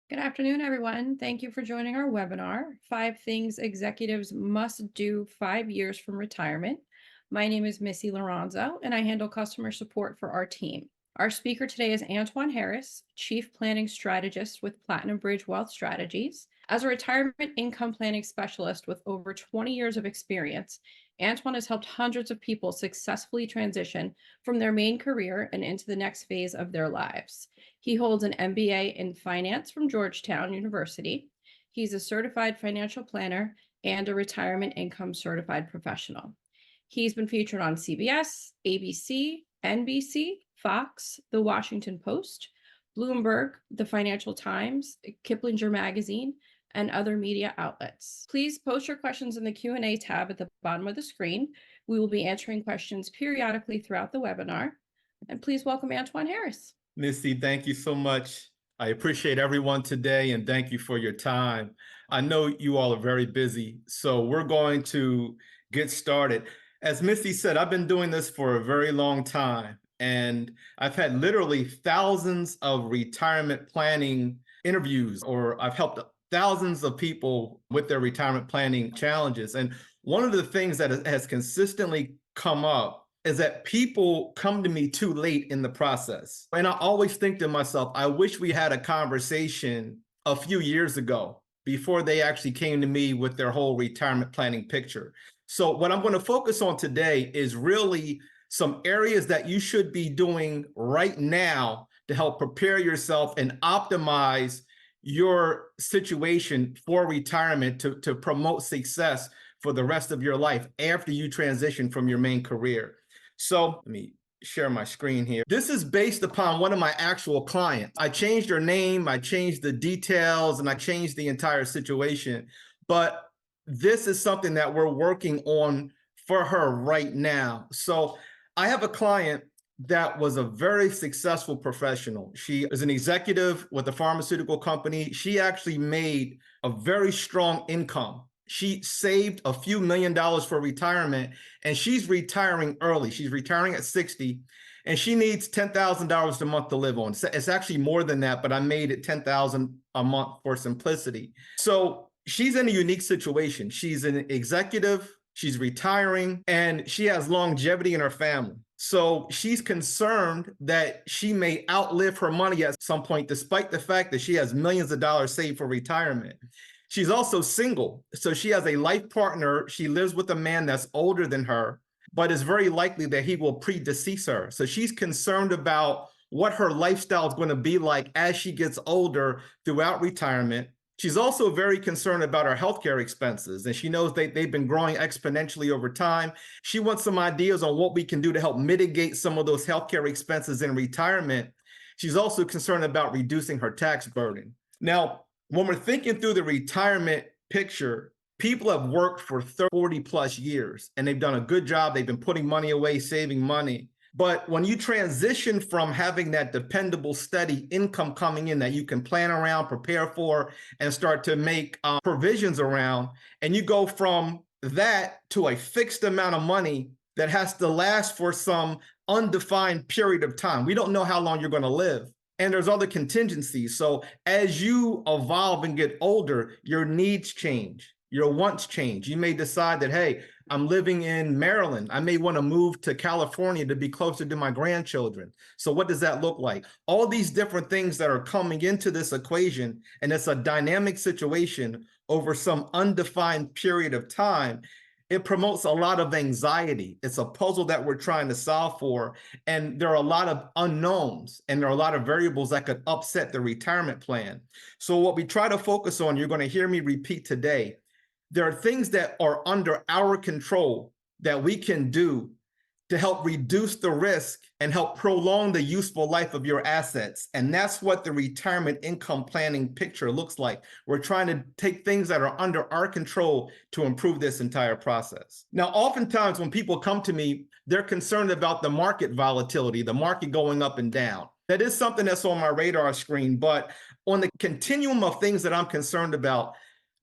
Good afternoon, everyone. Thank you for joining our webinar, 5 Things Executives Must Do 5 Years from Retirement. My name is Missy Lorenzo, and I handle customer support for our team. Our speaker today is Antwone Harris, Chief Planning Strategist with Platinum Bridge Wealth Strategies. As a retirement income planning specialist with over 20 years of experience, Antwone has helped hundreds of people successfully transition from their main career and into the next phase of their lives. He holds an MBA in finance from Georgetown University. He's a certified financial planner and a retirement income certified professional. He's been featured on CBS, ABC, NBC, Fox, The Washington Post, Bloomberg, The Financial Times, Kiplinger Magazine, and other media outlets. Please post your questions in the Q&A tab at the bottom of the screen. We will be answering questions periodically throughout the webinar. And please welcome Antwone Harris. Missy, thank you so much. I appreciate everyone today and thank you for your time. I know you all are very busy, so we're going to get started. As Missy said, I've been doing this for a very long time, and I've had literally thousands of retirement planning interviews, or I've helped thousands of people with their retirement planning challenges. And one of the things that has consistently come up is that people come to me too late in the process. And I always think to myself, I wish we had a conversation a few years ago before they actually came to me with their whole retirement planning picture. So what I'm going to focus on today is really some areas that you should be doing right now to help prepare yourself and optimize your situation for retirement to promote success for the rest of your life after you transition from your main career. So let me share my screen here. This is based upon one of my actual clients. I changed her name, I changed the details, and I changed the entire situation. But this is something that we're working on for her right now. So I have a client that was a very successful professional. She is an executive with a pharmaceutical company. She actually made a very strong income. She saved a few $1,000,000 for retirement, and she's retiring early. She's retiring at 60, and she needs $10,000 a month to live on. It's actually more than that, but I made it $10,000 a month for simplicity. So she's in a unique situation. She's an executive, she's retiring, and she has longevity in her family. So she's concerned that she may outlive her money at some point, despite the fact that she has millions of dollars saved for retirement. She's also single, so she has a life partner. She lives with a man that's older than her, but it's very likely that he will predecease her. So she's concerned about what her lifestyle is going to be like as she gets older throughout retirement. She's also very concerned about her healthcare expenses, and she knows they've been growing exponentially over time. She wants some ideas on what we can do to help mitigate some of those healthcare expenses in retirement. She's also concerned about reducing her tax burden. Now, when we're thinking through the retirement picture, people have worked for 40 plus years and they've done a good job. They've been putting money away, saving money. But when you transition from having that dependable, steady income coming in that you can plan around, prepare for, and start to make provisions around, and you go from that to a fixed amount of money that has to last for some undefined period of time. We don't know how long you're going to live. And there's other contingencies. So as you evolve and get older, your needs change, your wants change. You may decide that, hey, I'm living in Maryland. I may want to move to California to be closer to my grandchildren. So what does that look like? All these different things that are coming into this equation, and it's a dynamic situation over some undefined period of time. It promotes a lot of anxiety. It's a puzzle that we're trying to solve for. And there are a lot of unknowns and there are a lot of variables that could upset the retirement plan. So what we try to focus on, you're going to hear me repeat today, there are things that are under our control that we can do to help reduce the risk and help prolong the useful life of your assets. And that's what the retirement income planning picture looks like. We're trying to take things that are under our control to improve this entire process. Now, oftentimes when people come to me, they're concerned about the market volatility, the market going up and down. That is something that's on my radar screen, but on the continuum of things that I'm concerned about,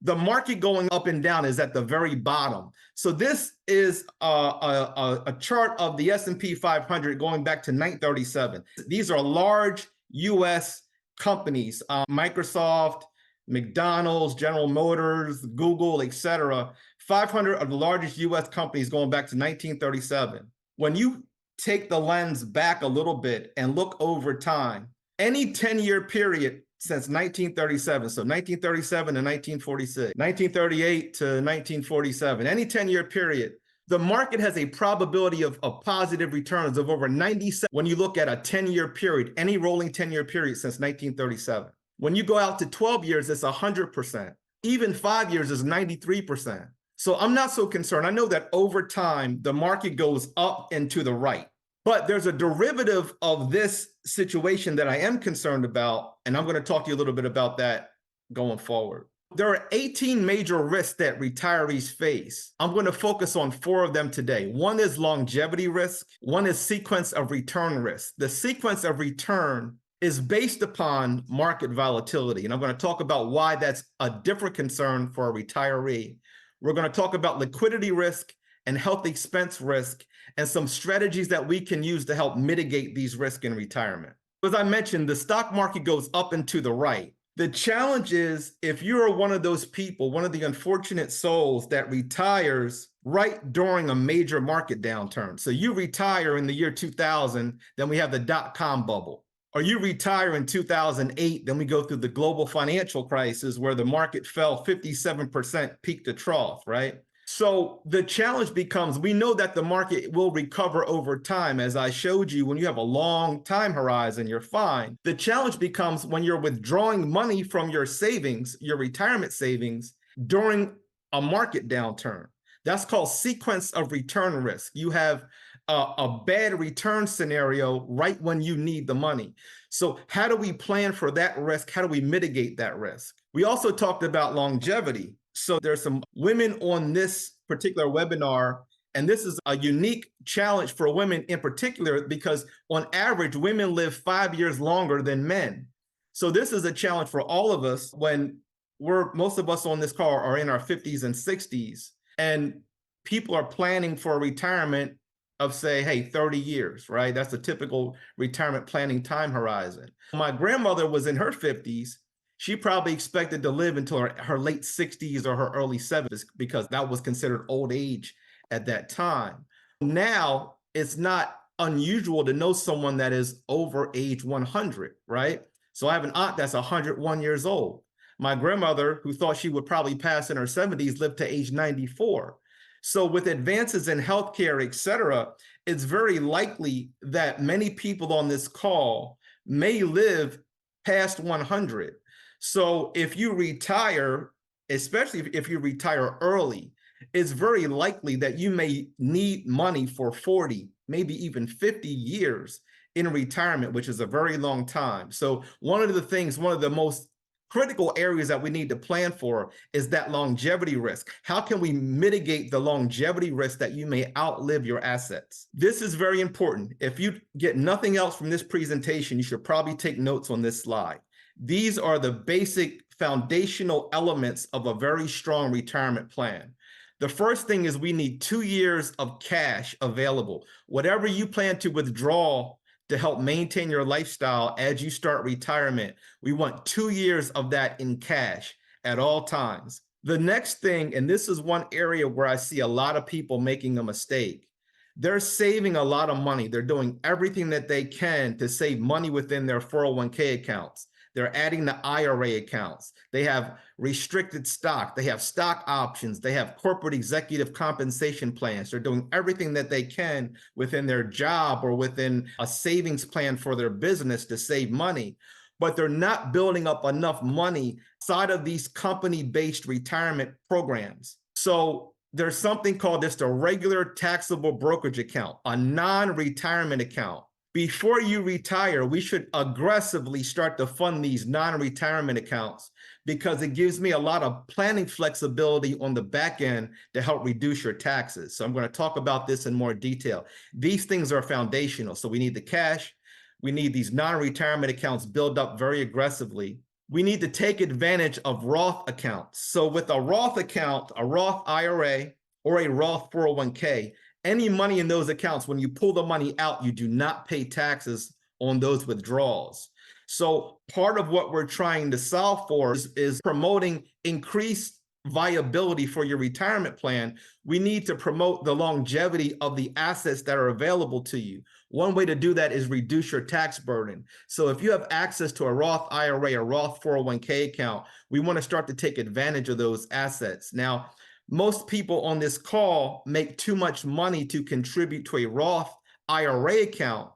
the market going up and down is at the very bottom. So this is a chart of the S&P 500 going back to 1937. These are large U.S. companies, Microsoft, McDonald's, General Motors, Google, etc. 500 of the largest US companies going back to 1937. When you take the lens back a little bit and look over time, any 10-year period since 1937, so 1937 to 1946, 1938 to 1947, any 10-year period, the market has a probability of positive returns of over 97 when you look at a 10-year period, any rolling 10-year period since 1937. When you go out to 12 years, it's 100%. Even 5 years is 93%. So I'm not so concerned. I know that over time, the market goes up and to the right. But there's a derivative of this situation that I am concerned about, and I'm going to talk to you a little bit about that going forward. There are 18 major risks that retirees face. I'm going to focus on 4 of them today. One is longevity risk. One is sequence of return risk. The sequence of return is based upon market volatility, and I'm going to talk about why that's a different concern for a retiree. We're going to talk about liquidity risk and health expense risk and some strategies that we can use to help mitigate these risks in retirement. As I mentioned, the stock market goes up and to the right. The challenge is if you're one of those people, one of the unfortunate souls that retires right during a major market downturn. So you retire in the year 2000, then we have the dot-com bubble. Or you retire in 2008, then we go through the global financial crisis where the market fell 57% peak to trough, right? So the challenge becomes, we know that the market will recover over time. As I showed you, when you have a long time horizon, you're fine. The challenge becomes when you're withdrawing money from your savings, your retirement savings, during a market downturn. That's called sequence of return risk. You have a bad return scenario right when you need the money. So how do we plan for that risk? How do we mitigate that risk? We also talked about longevity. So there's some women on this particular webinar, and this is a unique challenge for women in particular because on average, women live 5 years longer than men. So this is a challenge for all of us when most of us on this call are in our 50s and 60s, and people are planning for retirement of say, hey, 30 years, right? That's a typical retirement planning time horizon. My grandmother was in her 50s. She probably expected to live until her late 60s or her early 70s because that was considered old age at that time. Now, it's not unusual to know someone that is over age 100, right? So I have an aunt that's 101 years old. My grandmother, who thought she would probably pass in her 70s, lived to age 94. So with advances in healthcare, et cetera, it's very likely that many people on this call may live past 100. So if you retire, especially if you retire early, it's very likely that you may need money for 40, maybe even 50 years in retirement, which is a very long time. So one of the most critical areas that we need to plan for is that longevity risk. How can we mitigate the longevity risk that you may outlive your assets? This is very important. If you get nothing else from this presentation, you should probably take notes on this slide. These are the basic foundational elements of a very strong retirement plan. The first thing is we need 2 years of cash available. Whatever you plan to withdraw to help maintain your lifestyle as you start retirement, we want 2 years of that in cash at all times. The next thing, and this is one area where I see a lot of people making a mistake, they're saving a lot of money. They're doing everything that they can to save money within their 401k accounts. They're adding the IRA accounts. They have restricted stock. They have stock options. They have corporate executive compensation plans. They're doing everything that they can within their job or within a savings plan for their business to save money, but they're not building up enough money outside of these company-based retirement programs. So there's something called just a regular taxable brokerage account, a non-retirement account. Before you retire, we should aggressively start to fund these non-retirement accounts because it gives me a lot of planning flexibility on the back end to help reduce your taxes. So I'm going to talk about this in more detail. These things are foundational. So we need the cash. We need these non-retirement accounts built up very aggressively. We need to take advantage of Roth accounts. So with a Roth account, a Roth IRA or a Roth 401k, any money in those accounts, when you pull the money out, you do not pay taxes on those withdrawals. So part of what we're trying to solve for is promoting increased viability for your retirement plan. We need to promote the longevity of the assets that are available to you. One way to do that is reduce your tax burden. So if you have access to a Roth IRA, a Roth 401k account, we want to start to take advantage of those assets. Now, most people on this call make too much money to contribute to a Roth IRA account.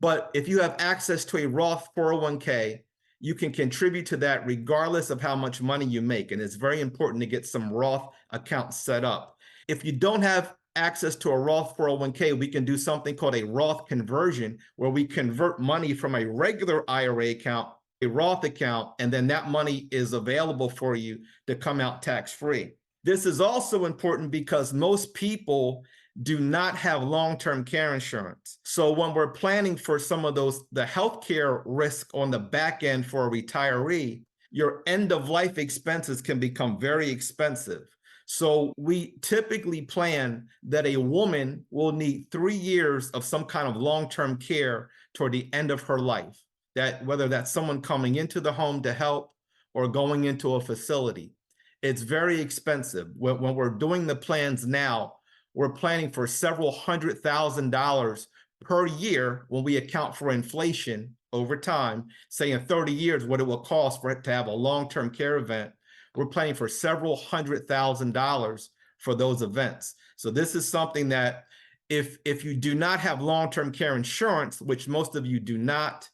But if you have access to a Roth 401k, you can contribute to that regardless of how much money you make. And it's very important to get some Roth accounts set up. If you don't have access to a Roth 401k, we can do something called a Roth conversion, where we convert money from a regular IRA account, a Roth account, and then that money is available for you to come out tax-free. This is also important because most people do not have long-term care insurance. So when we're planning for some of the healthcare risk on the back end for a retiree, your end-of-life expenses can become very expensive. So we typically plan that a woman will need 3 years of some kind of long-term care toward the end of her life. That whether that's someone coming into the home to help or going into a facility, it's very expensive. When we're doing the plans now, we're planning for several $100,000 per year when we account for inflation over time, say in 30 years, what it will cost for it to have a long-term care event. We're planning for several $100,000 for those events. So this is something that if you do not have long-term care insurance, which most of you do not,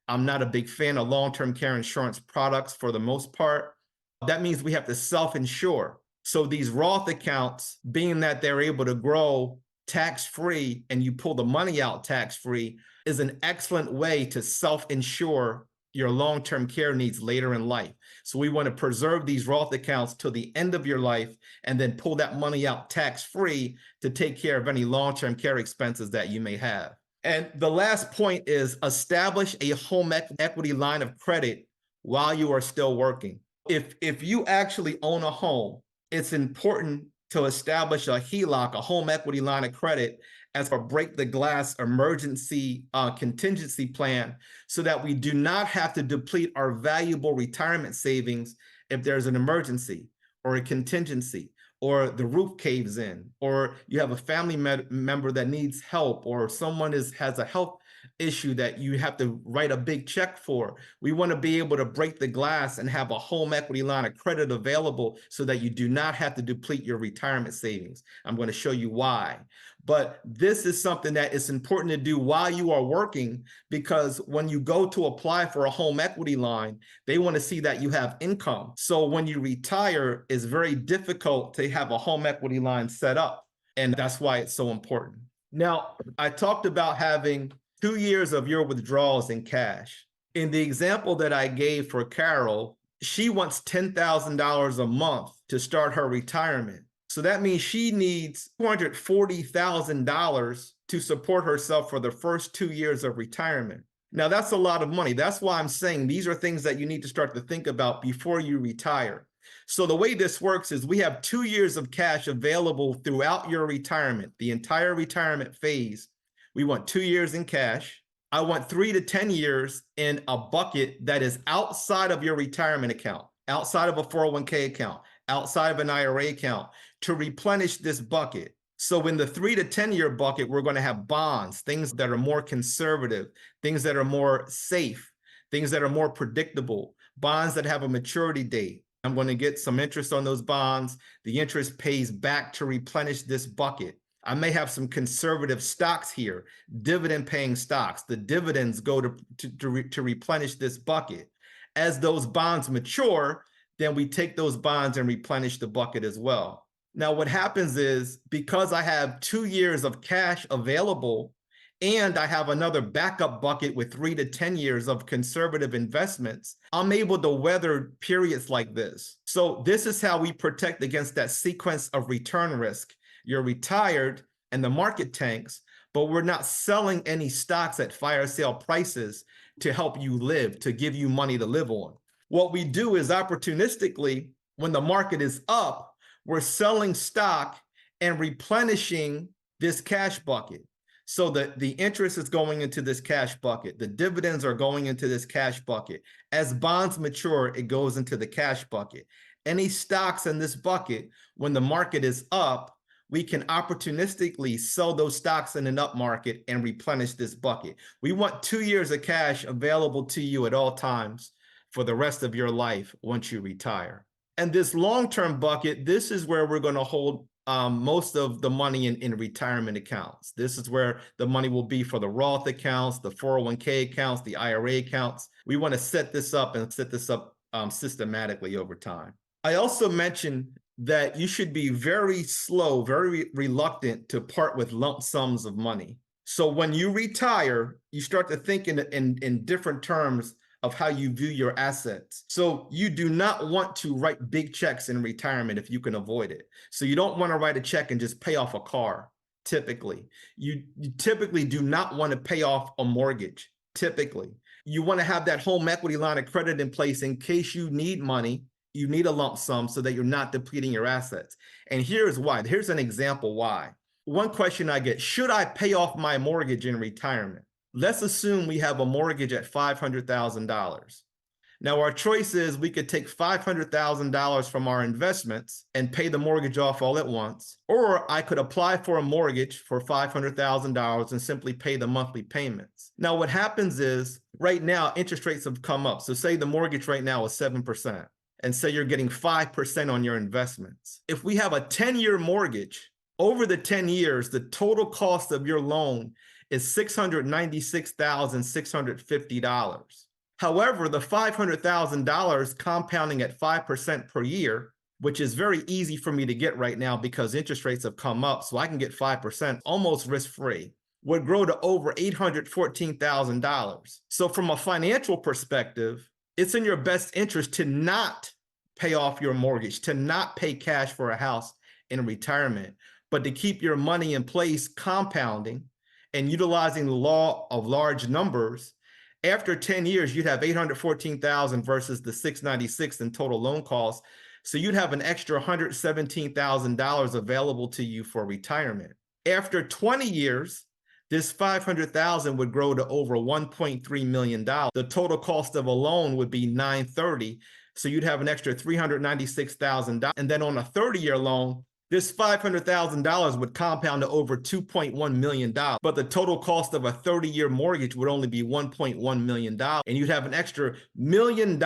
I'm not a big fan of long-term care insurance products for the most part. That means we have to self-insure. So these Roth accounts, being that they're able to grow tax-free and you pull the money out tax-free, is an excellent way to self-insure your long-term care needs later in life. So we want to preserve these Roth accounts till the end of your life and then pull that money out tax-free to take care of any long-term care expenses that you may have. And the last point is establish a home equity line of credit while you are still working. If you actually own a home, it's important to establish a HELOC, a home equity line of credit, as a break the glass emergency contingency plan, so that we do not have to deplete our valuable retirement savings if there's an emergency or a contingency, or the roof caves in, or you have a family member that needs help, or someone has a health issue that you have to write a big check for. We want to be able to break the glass and have a home equity line of credit available so that you do not have to deplete your retirement savings. I'm going to show you why. But this is something that is important to do while you are working, because when you go to apply for a home equity line, they want to see that you have income. So when you retire, it's very difficult to have a home equity line set up. And that's why it's so important. Now, I talked about having 2 years of your withdrawals in cash. In the example that I gave for Carol, she wants $10,000 a month to start her retirement. So that means she needs $240,000 to support herself for the first 2 years of retirement. Now, that's a lot of money. That's why I'm saying these are things that you need to start to think about before you retire. So the way this works is we have 2 years of cash available throughout your retirement, the entire retirement phase. We want 2 years in cash. I want 3 to 10 years in a bucket that is outside of your retirement account, outside of a 401k account, outside of an IRA account, to replenish this bucket. So in the 3 to 10 year bucket, we're going to have bonds, things that are more conservative, things that are more safe, things that are more predictable, bonds that have a maturity date. I'm going to get some interest on those bonds. The interest pays back to replenish this bucket. I may have some conservative stocks here, dividend paying stocks. The dividends go to replenish this bucket. As those bonds mature, then we take those bonds and replenish the bucket as well. Now, what happens is, because I have 2 years of cash available and I have another backup bucket with 3 to 10 years of conservative investments, I'm able to weather periods like this. So this is how we protect against that sequence of return risk. You're retired and the market tanks, but we're not selling any stocks at fire sale prices to help you live, to give you money to live on. What we do is opportunistically, when the market is up, we're selling stock and replenishing this cash bucket. So the interest is going into this cash bucket. The dividends are going into this cash bucket. As bonds mature, it goes into the cash bucket. Any stocks in this bucket, when the market is up, we can opportunistically sell those stocks in an up market and replenish this bucket. We want 2 years of cash available to you at all times for the rest of your life once you retire. And this long-term bucket, this is where we're going to hold most of the money in retirement accounts. This is where the money will be for the Roth accounts, the 401k accounts, the IRA accounts. We want to set this up systematically over time. I also mentioned that you should be very slow, very reluctant to part with lump sums of money. So when you retire, you start to think in different terms of how you view your assets. So you do not want to write big checks in retirement if you can avoid it. So you don't want to write a check and just pay off a car, typically. You typically do not want to pay off a mortgage, typically. You want to have that home equity line of credit in place in case you need money. You need a lump sum so that you're not depleting your assets. And here's why. Here's an example why. One question I get, should I pay off my mortgage in retirement? Let's assume we have a mortgage at $500,000. Now, our choice is we could take $500,000 from our investments and pay the mortgage off all at once, or I could apply for a mortgage for $500,000 and simply pay the monthly payments. Now, what happens is right now, interest rates have come up. So say the mortgage right now is 7%, and say you're getting 5% on your investments. If we have a 10-year mortgage, over the 10 years, the total cost of your loan is $696,650. However, the $500,000 compounding at 5% per year, which is very easy for me to get right now because interest rates have come up, so I can get 5% almost risk-free, would grow to over $814,000. So from a financial perspective, it's in your best interest to not pay off your mortgage, to not pay cash for a house in retirement, but to keep your money in place, compounding and utilizing the law of large numbers. After 10 years, you'd have $814,000 versus the $696 in total loan costs. So you'd have an extra $117,000 available to you for retirement. After 20 years, this $500,000 would grow to over $1.3 million. The total cost of a loan would be $930,000. So you'd have an extra $396,000. And then on a 30-year loan, this $500,000 would compound to over $2.1 million, but the total cost of a 30-year mortgage would only be $1.1 million, and you'd have an extra $1 million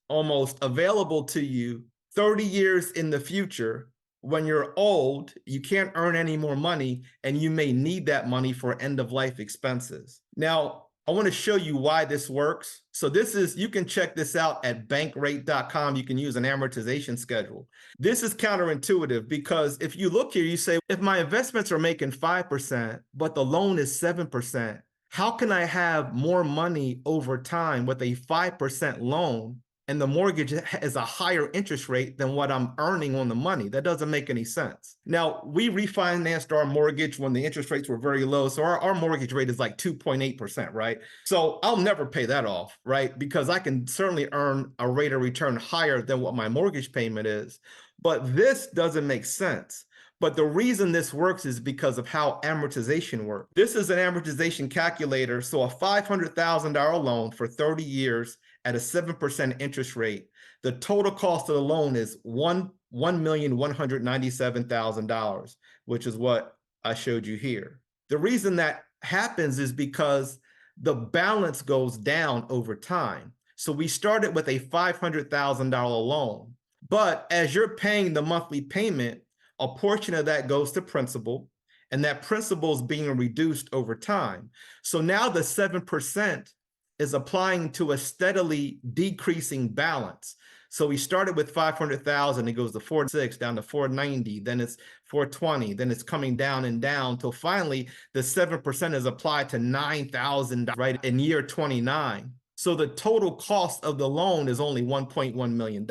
almost available to you 30 years in the future. When you're old, you can't earn any more money, and you may need that money for end-of-life expenses. Now, I want to show you why this works. So you can check this out at bankrate.com. You can use an amortization schedule. This is counterintuitive because if you look here, you say, if my investments are making 5%, but the loan is 7%, how can I have more money over time with a 5% loan and the mortgage is a higher interest rate than what I'm earning on the money? That doesn't make any sense. Now, we refinanced our mortgage when the interest rates were very low. So our mortgage rate is like 2.8%, right? So I'll never pay that off, right? Because I can certainly earn a rate of return higher than what my mortgage payment is. But this doesn't make sense. But the reason this works is because of how amortization works. This is an amortization calculator. So a $500,000 loan for 30 years at a 7% interest rate, the total cost of the loan is $1,197,000, which is what I showed you here. The reason that happens is because the balance goes down over time. So we started with a $500,000 loan, but as you're paying the monthly payment, a portion of that goes to principal, and that principal is being reduced over time. So now the 7% is applying to a steadily decreasing balance. So we started with 500,000, it goes to 406, down to 490, then it's 420, then it's coming down and down till finally the 7% is applied to $9,000 right in year 29. So the total cost of the loan is only $1.1 million.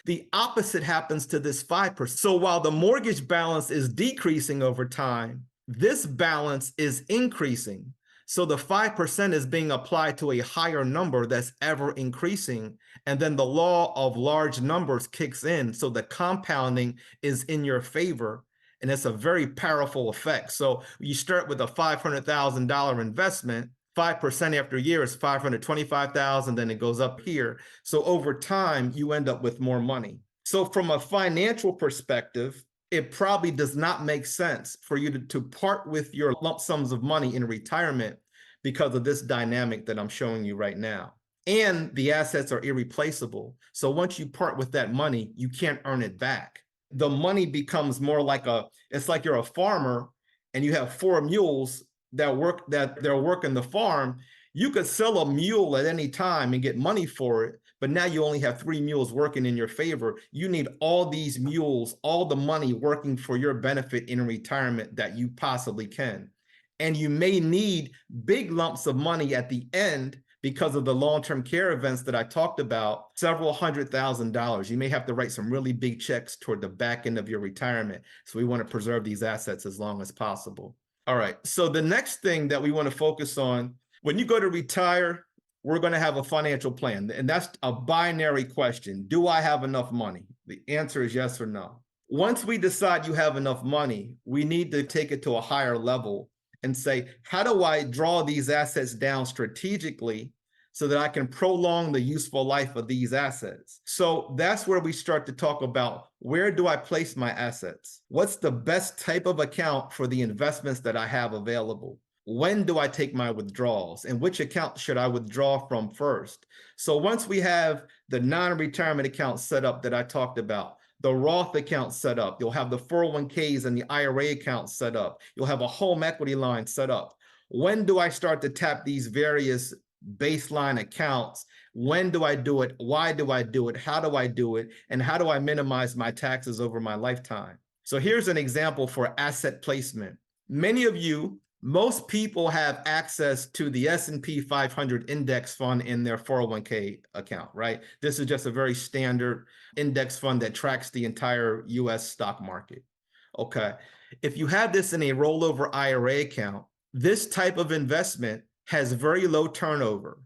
The opposite happens to this 5%. So while the mortgage balance is decreasing over time, this balance is increasing. So the 5% is being applied to a higher number that's ever increasing. And then the law of large numbers kicks in. So the compounding is in your favor. And it's a very powerful effect. So you start with a $500,000 investment, 5% after a year is 525,000, then it goes up here. So over time, you end up with more money. So from a financial perspective, it probably does not make sense for you to part with your lump sums of money in retirement because of this dynamic that I'm showing you right now. And the assets are irreplaceable. So once you part with that money, you can't earn it back. The money becomes more like it's like you're a farmer and you have 4 mules that they're working the farm. You could sell a mule at any time and get money for it, but now you only have 3 mules working in your favor. You need all these mules, all the money working for your benefit in retirement that you possibly can. And you may need big lumps of money at the end because of the long-term care events that I talked about, several $100,000. You may have to write some really big checks toward the back end of your retirement. So we want to preserve these assets as long as possible. All right, so the next thing that we want to focus on, when you go to retire, we're going to have a financial plan. And that's a binary question. Do I have enough money? The answer is yes or no. Once we decide you have enough money, we need to take it to a higher level and say, how do I draw these assets down strategically so that I can prolong the useful life of these assets? So that's where we start to talk about, where do I place my assets? What's the best type of account for the investments that I have available? When do I take my withdrawals? And which account should I withdraw from first? So once we have the non-retirement account set up that I talked about, the Roth account set up, you'll have the 401ks and the IRA account set up, you'll have a home equity line set up. When do I start to tap these various baseline accounts? When do I do it? Why do I do it? How do I do it? And how do I minimize my taxes over my lifetime? So here's an example for asset placement. Most people have access to the S&P 500 index fund in their 401k account, right? This is just a very standard index fund that tracks the entire US stock market. Okay. If you have this in a rollover IRA account, this type of investment has very low turnover.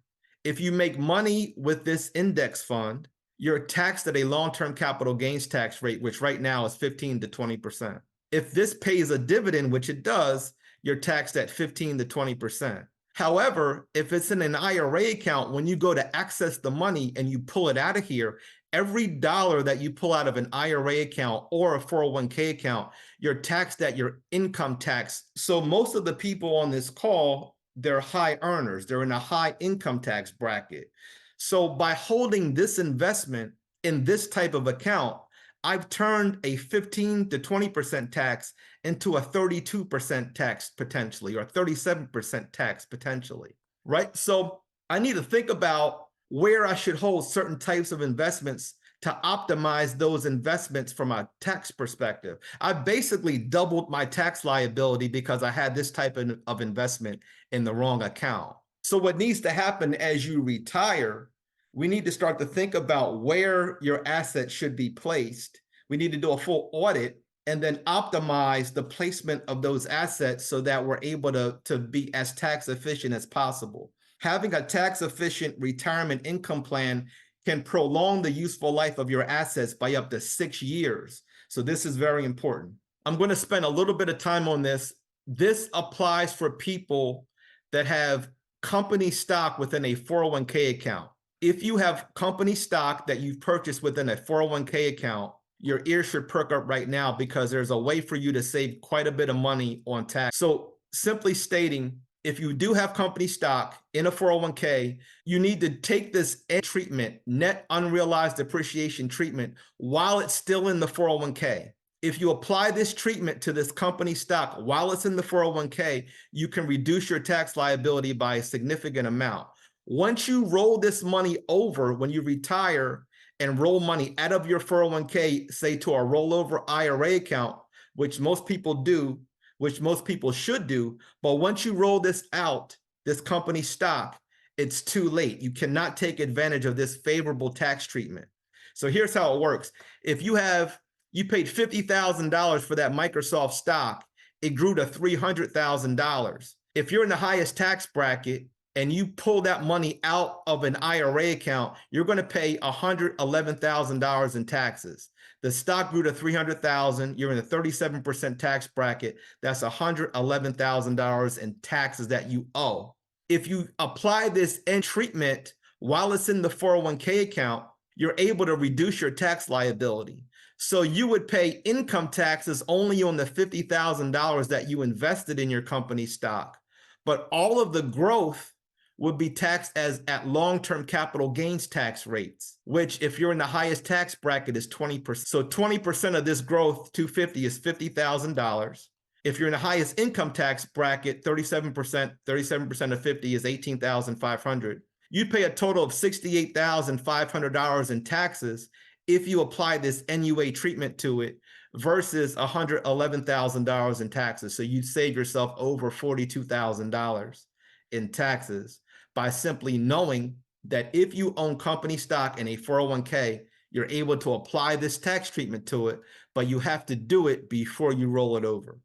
If you make money with this index fund, you're taxed at a long-term capital gains tax rate, which right now is 15 to 20%. If this pays a dividend, which it does, you're taxed at 15 to 20%. However, if it's in an IRA account, when you go to access the money and you pull it out of here, every dollar that you pull out of an IRA account or a 401k account, you're taxed at your income tax. So most of the people on this call, they're high earners. They're in a high income tax bracket. So by holding this investment in this type of account, I've turned a 15 to 20% tax into a 32% tax potentially, or 37% tax potentially, right? So I need to think about where I should hold certain types of investments to optimize those investments from a tax perspective. I basically doubled my tax liability because I had this type of investment in the wrong account. So what needs to happen as you retire, we need to start to think about where your assets should be placed. We need to do a full audit and then optimize the placement of those assets so that we're able to be as tax efficient as possible. Having a tax efficient retirement income plan can prolong the useful life of your assets by up to 6 years. So this is very important. I'm going to spend a little bit of time on this. This applies for people that have company stock within a 401k account. If you have company stock that you've purchased within a 401k account, your ears should perk up right now because there's a way for you to save quite a bit of money on tax. So simply stating, if you do have company stock in a 401k, you need to take this treatment, net unrealized depreciation treatment, while it's still in the 401k. If you apply this treatment to this company stock while it's in the 401k, you can reduce your tax liability by a significant amount. Once you roll this money over when you retire and roll money out of your 401k, say to a rollover IRA account, which most people do, which most people should do, but once you roll this out, this company stock, it's too late. You cannot take advantage of this favorable tax treatment. So here's how it works. If you paid $50,000 for that Microsoft stock, it grew to $300,000. If you're in the highest tax bracket, and you pull that money out of an IRA account, you're going to pay $111,000 in taxes. The stock grew to 300,000. You're in a 37% tax bracket. That's $111,000 in taxes that you owe. If you apply this end treatment while it's in the 401k account, you're able to reduce your tax liability. So you would pay income taxes only on the $50,000 that you invested in your company stock, but all of the growth would be taxed as at long-term capital gains tax rates, which if you're in the highest tax bracket is 20%. So 20% of this growth, 250, is $50,000. If you're in the highest income tax bracket, 37% of 50 is 18,500. You'd pay a total of $68,500 in taxes if you apply this NUA treatment to it versus $111,000 in taxes. So you'd save yourself over $42,000 in taxes by simply knowing that if you own company stock in a 401k, you're able to apply this tax treatment to it, but you have to do it before you roll it over.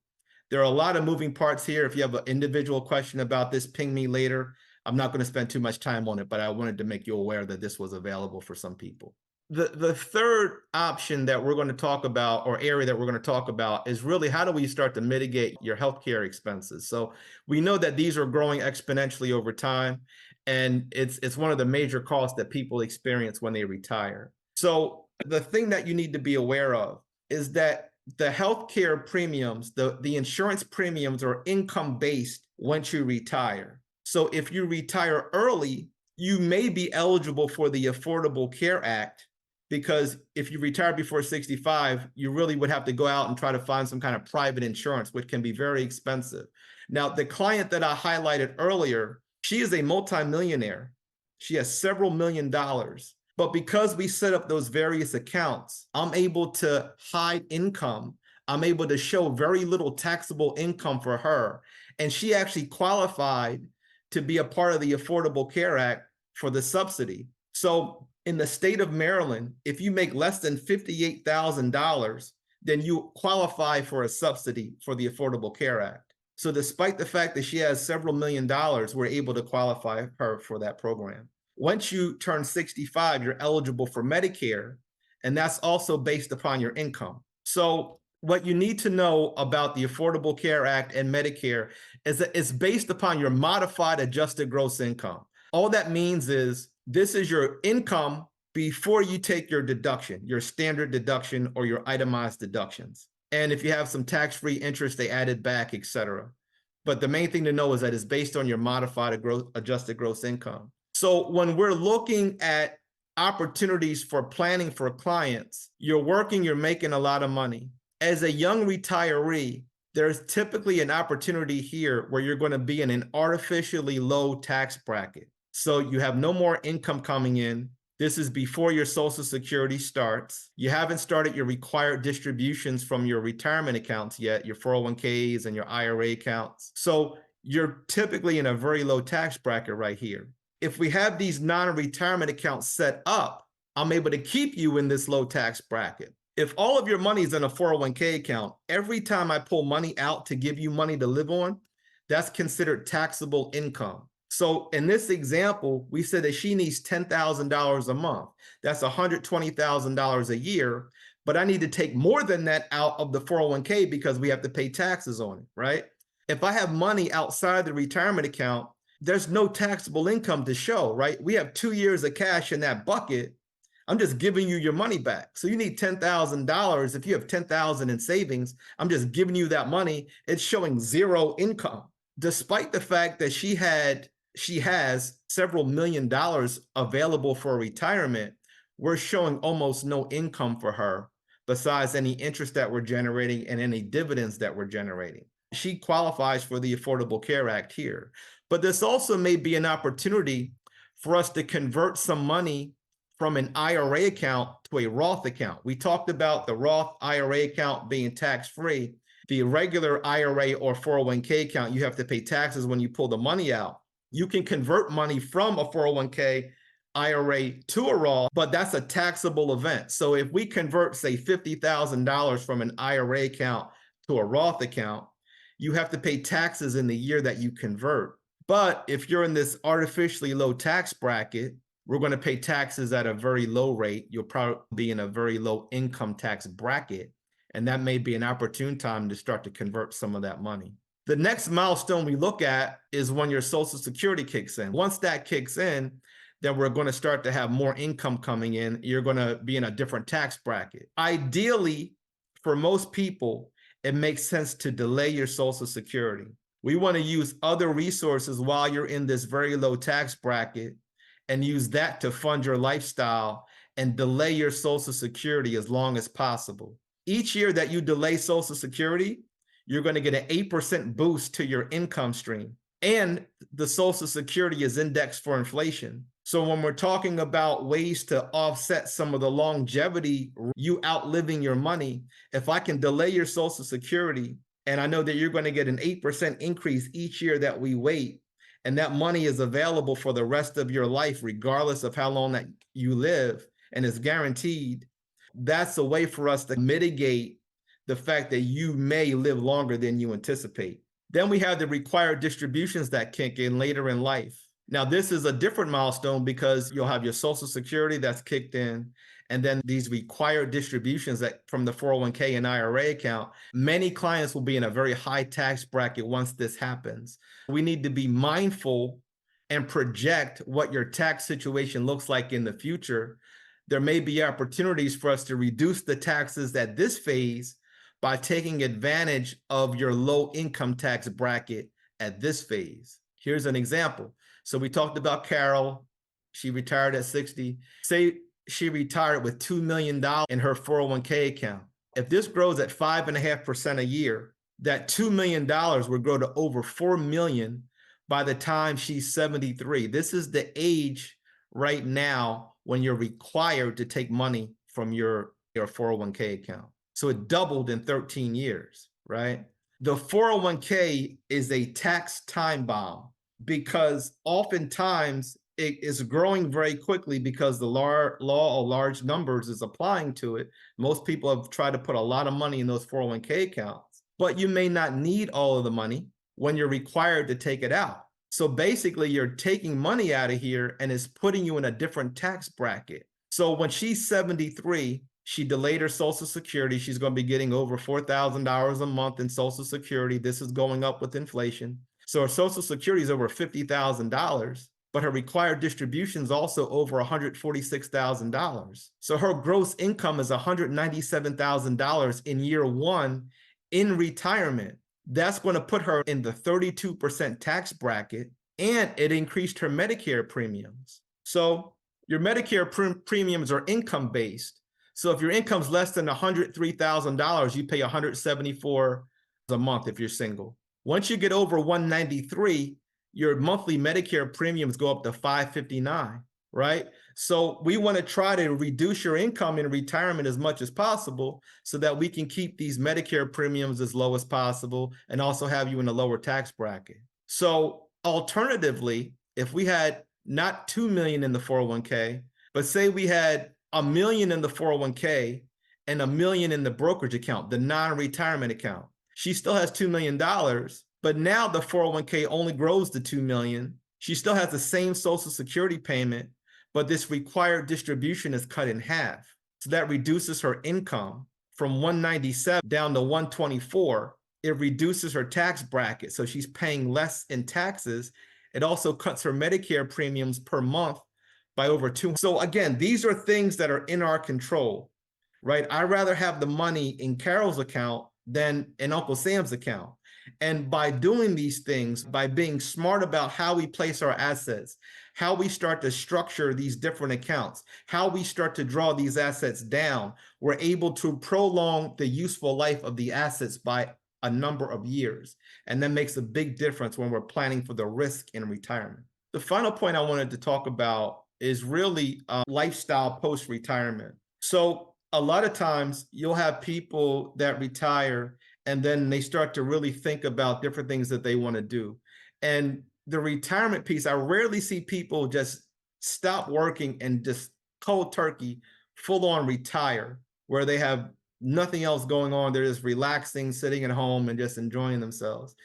There are a lot of moving parts here. If you have an individual question about this, ping me later. I'm not going to spend too much time on it, but I wanted to make you aware that this was available for some people. The third option that we're going to talk about, or area that we're going to talk about, is really how do we start to mitigate your healthcare expenses. So we know that these are growing exponentially over time, and it's one of the major costs that people experience when they retire. So the thing that you need to be aware of is that the healthcare premiums, the insurance premiums, are income based once you retire. So if you retire early, you may be eligible for the Affordable Care Act, because if you retire before 65, you really would have to go out and try to find some kind of private insurance, which can be very expensive. Now, the client that I highlighted earlier, she is a multimillionaire. She has several $1 million. But because we set up those various accounts, I'm able to hide income. I'm able to show very little taxable income for her. And she actually qualified to be a part of the Affordable Care Act for the subsidy. So in the state of Maryland, if you make less than $58,000, then you qualify for a subsidy for the Affordable Care Act. So despite the fact that she has several $1 million, we're able to qualify her for that program. Once you turn 65, you're eligible for Medicare, and that's also based upon your income. So what you need to know about the Affordable Care Act and Medicare is that it's based upon your modified adjusted gross income. All that means is this is your income before you take your deduction, your standard deduction or your itemized deductions. And if you have some tax-free interest, they add it back, et cetera. But the main thing to know is that it's based on your modified adjusted gross income. So when we're looking at opportunities for planning for clients, you're working, you're making a lot of money. As a young retiree, there's typically an opportunity here where you're going to be in an artificially low tax bracket. So you have no more income coming in. This is before your Social Security starts. You haven't started your required distributions from your retirement accounts yet, your 401ks and your IRA accounts. So you're typically in a very low tax bracket right here. If we have these non-retirement accounts set up, I'm able to keep you in this low tax bracket. If all of your money is in a 401k account, every time I pull money out to give you money to live on, that's considered taxable income. So in this example, we said that she needs $10,000 a month. That's $120,000 a year, but I need to take more than that out of the 401k because we have to pay taxes on it, right? If I have money outside the retirement account, there's no taxable income to show, right? We have 2 years of cash in that bucket. I'm just giving you your money back. So you need $10,000. If you have $10,000 in savings, I'm just giving you that money. It's showing zero income, despite the fact that she has several $1 million available for retirement. We're showing almost no income for her besides any interest that we're generating and any dividends that we're generating. She qualifies for the Affordable Care Act here. But this also may be an opportunity for us to convert some money from an IRA account to a Roth account. We talked about the Roth IRA account being tax-free. The regular IRA or 401k account, you have to pay taxes when you pull the money out. You can convert money from a 401k IRA to a Roth, but that's a taxable event. So if we convert, say, $50,000 from an IRA account to a Roth account, you have to pay taxes in the year that you convert. But if you're in this artificially low tax bracket, we're going to pay taxes at a very low rate. You'll probably be in a very low income tax bracket. And that may be an opportune time to start to convert some of that money. The next milestone we look at is when your Social Security kicks in. Once that kicks in, then we're going to start to have more income coming in. You're going to be in a different tax bracket. Ideally, for most people, it makes sense to delay your Social Security. We want to use other resources while you're in this very low tax bracket and use that to fund your lifestyle and delay your Social Security as long as possible. Each year that you delay Social Security, you're going to get an 8% boost to your income stream. And the Social Security is indexed for inflation. So when we're talking about ways to offset some of the longevity, you outliving your money, if I can delay your Social Security, and I know that you're going to get an 8% increase each year that we wait, and that money is available for the rest of your life, regardless of how long that you live, and is guaranteed, that's a way for us to mitigate the fact that you may live longer than you anticipate. Then we have the required distributions that kick in later in life. Now, this is a different milestone because you'll have your Social Security that's kicked in, and then these required distributions that from the 401k and IRA account. Many clients will be in a very high tax bracket once this happens. We need to be mindful and project what your tax situation looks like in the future. There may be opportunities for us to reduce the taxes at this phase by taking advantage of your low income tax bracket at this phase. Here's an example. So we talked about Carol. She retired at 60. Say she retired with $2 million in her 401k account. If this grows at 5.5% a year, that $2 million will grow to over $4 million by the time she's 73. This is the age right now when you're required to take money from your 401k account. So it doubled in 13 years, right? The 401k is a tax time bomb because oftentimes it is growing very quickly because the law of large numbers is applying to it. Most people have tried to put a lot of money in those 401k accounts, but you may not need all of the money when you're required to take it out. So basically, you're taking money out of here and it's putting you in a different tax bracket. So when she's 73, she delayed her Social Security. She's going to be getting over $4,000 a month in Social Security. This is going up with inflation. So her Social Security is over $50,000, but her required distribution is also over $146,000. So her gross income is $197,000 in year one in retirement. That's going to put her in the 32% tax bracket, and it increased her Medicare premiums. So your Medicare premiums are income-based. So if your income's less than $103,000, you pay $174 a month if you're single. Once you get over 193, your monthly Medicare premiums go up to $559, right? So we want to try to reduce your income in retirement as much as possible so that we can keep these Medicare premiums as low as possible and also have you in a lower tax bracket. So alternatively, if we had not 2 million in the 401k, but say we had $1 million in the 401k and $1 million in the brokerage account, the non-retirement account, she still has $2 million, but now the 401k only grows to $2 million. She still has the same Social Security payment, but this required distribution is cut in half. So that reduces her income from 197 down to 124. It reduces her tax bracket, so she's paying less in taxes. It also cuts her Medicare premiums per month by over $200. So again, these are things that are in our control, right? I'd rather have the money in Carol's account than in Uncle Sam's account. And by doing these things, by being smart about how we place our assets, how we start to structure these different accounts, how we start to draw these assets down, we're able to prolong the useful life of the assets by a number of years. And that makes a big difference when we're planning for the risk in retirement. The final point I wanted to talk about is really lifestyle post-retirement. So a lot of times you'll have people that retire and then they start to really think about different things that they want to do. And the retirement piece, I rarely see people just stop working and just cold turkey, full on retire, where they have nothing else going on. They're just relaxing, sitting at home and just enjoying themselves.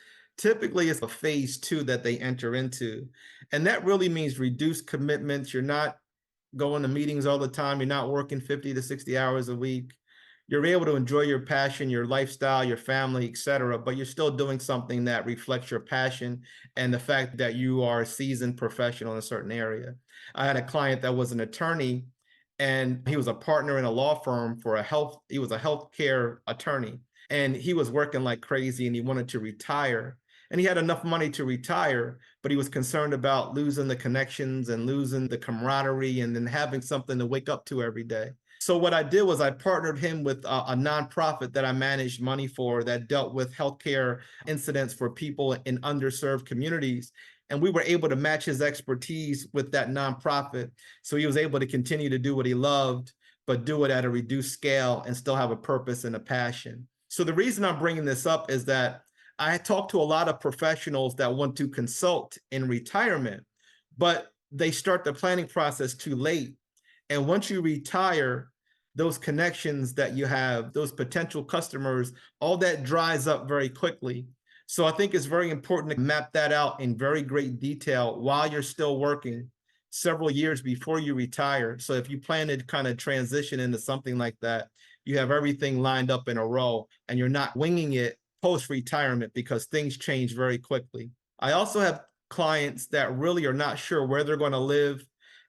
Typically, it's a phase two that they enter into. And that really means reduced commitments. You're not going to meetings all the time. You're not working 50 to 60 hours a week. You're able to enjoy your passion, your lifestyle, your family, etc. But you're still doing something that reflects your passion and the fact that you are a seasoned professional in a certain area. I had a client that was an attorney and he was a partner in a law firm for he was a healthcare attorney. And he was working like crazy and he wanted to retire. And he had enough money to retire, but he was concerned about losing the connections and losing the camaraderie and then having something to wake up to every day. So what I did was I partnered him with a nonprofit that I managed money for that dealt with healthcare incidents for people in underserved communities. And we were able to match his expertise with that nonprofit. So he was able to continue to do what he loved, but do it at a reduced scale and still have a purpose and a passion. So the reason I'm bringing this up is that I talk to a lot of professionals that want to consult in retirement, but they start the planning process too late. And once you retire, those connections that you have, those potential customers, all that dries up very quickly. So I think it's very important to map that out in very great detail while you're still working several years before you retire. So if you plan to kind of transition into something like that, you have everything lined up in a row and you're not winging it post-retirement because things change very quickly. I also have clients that really are not sure where they're going to live,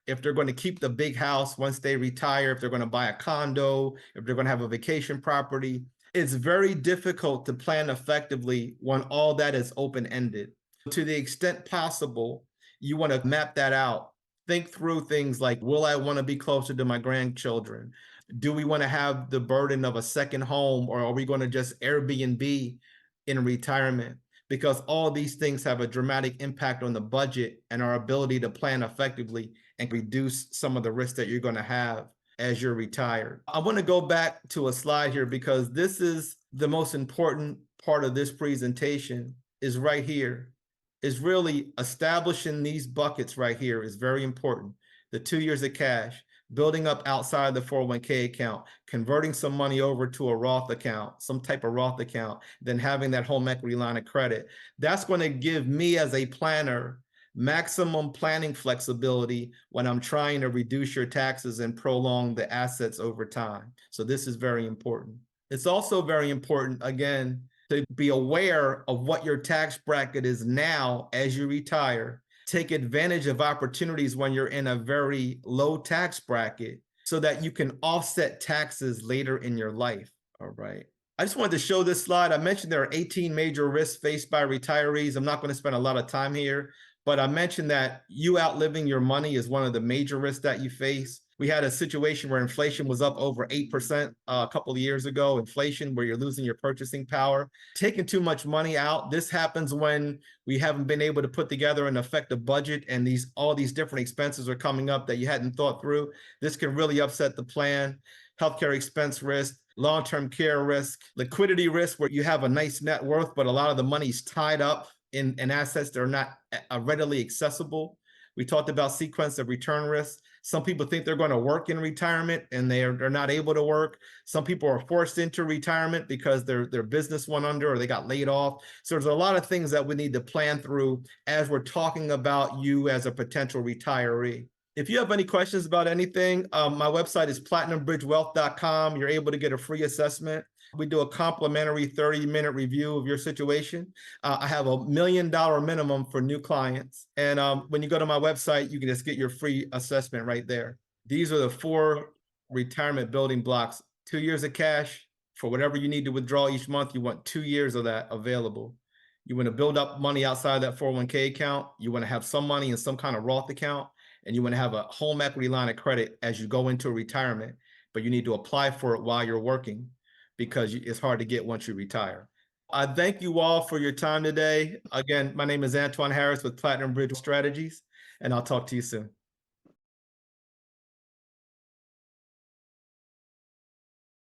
if they're going to keep the big house once they retire, if they're going to buy a condo, if they're going to have a vacation property. It's very difficult to plan effectively when all that is open-ended. To the extent possible, you want to map that out. Think through things like, will I want to be closer to my grandchildren? Do we want to have the burden of a second home, or are we going to just Airbnb in retirement? Because all these things have a dramatic impact on the budget and our ability to plan effectively and reduce some of the risks that you're going to have as you're retired. I want to go back to a slide here because this is the most important part of this presentation is right here. Is really establishing these buckets right here is very important. The 2 years of cash, building up outside the 401k account, converting some money over to a Roth account, some type of Roth account, then having that home equity line of credit. That's going to give me as a planner maximum planning flexibility when I'm trying to reduce your taxes and prolong the assets over time. So this is very important. It's also very important, again, to be aware of what your tax bracket is now as you retire. Take advantage of opportunities when you're in a very low tax bracket so that you can offset taxes later in your life. All right. I just wanted to show this slide. I mentioned there are 18 major risks faced by retirees. I'm not going to spend a lot of time here, but I mentioned that you outliving your money is one of the major risks that you face. We had a situation where inflation was up over 8% a couple of years ago, inflation where you're losing your purchasing power, taking too much money out. This happens when we haven't been able to put together an effective budget and all these different expenses are coming up that you hadn't thought through. This can really upset the plan. Healthcare expense risk, long-term care risk, liquidity risk where you have a nice net worth, but a lot of the money's tied up in assets that are not readily accessible. We talked about sequence of return risk. Some people think they're going to work in retirement and they're not able to work. Some people are forced into retirement because their business went under or they got laid off. So there's a lot of things that we need to plan through as we're talking about you as a potential retiree. If you have any questions about anything, my website is platinumbridgewealth.com. You're able to get a free assessment. We do a complimentary 30-minute review of your situation. I have $1 million minimum for new clients. And when you go to my website, you can just get your free assessment right there. These are the 4 retirement building blocks. 2 years of cash for whatever you need to withdraw each month. You want 2 years of that available. You want to build up money outside that 401k account. You want to have some money in some kind of Roth account. And you want to have a home equity line of credit as you go into retirement. But you need to apply for it while you're working, because it's hard to get once you retire. I thank you all for your time today. Again, my name is Antwone Harris with Platinum Bridge Strategies, and I'll talk to you soon.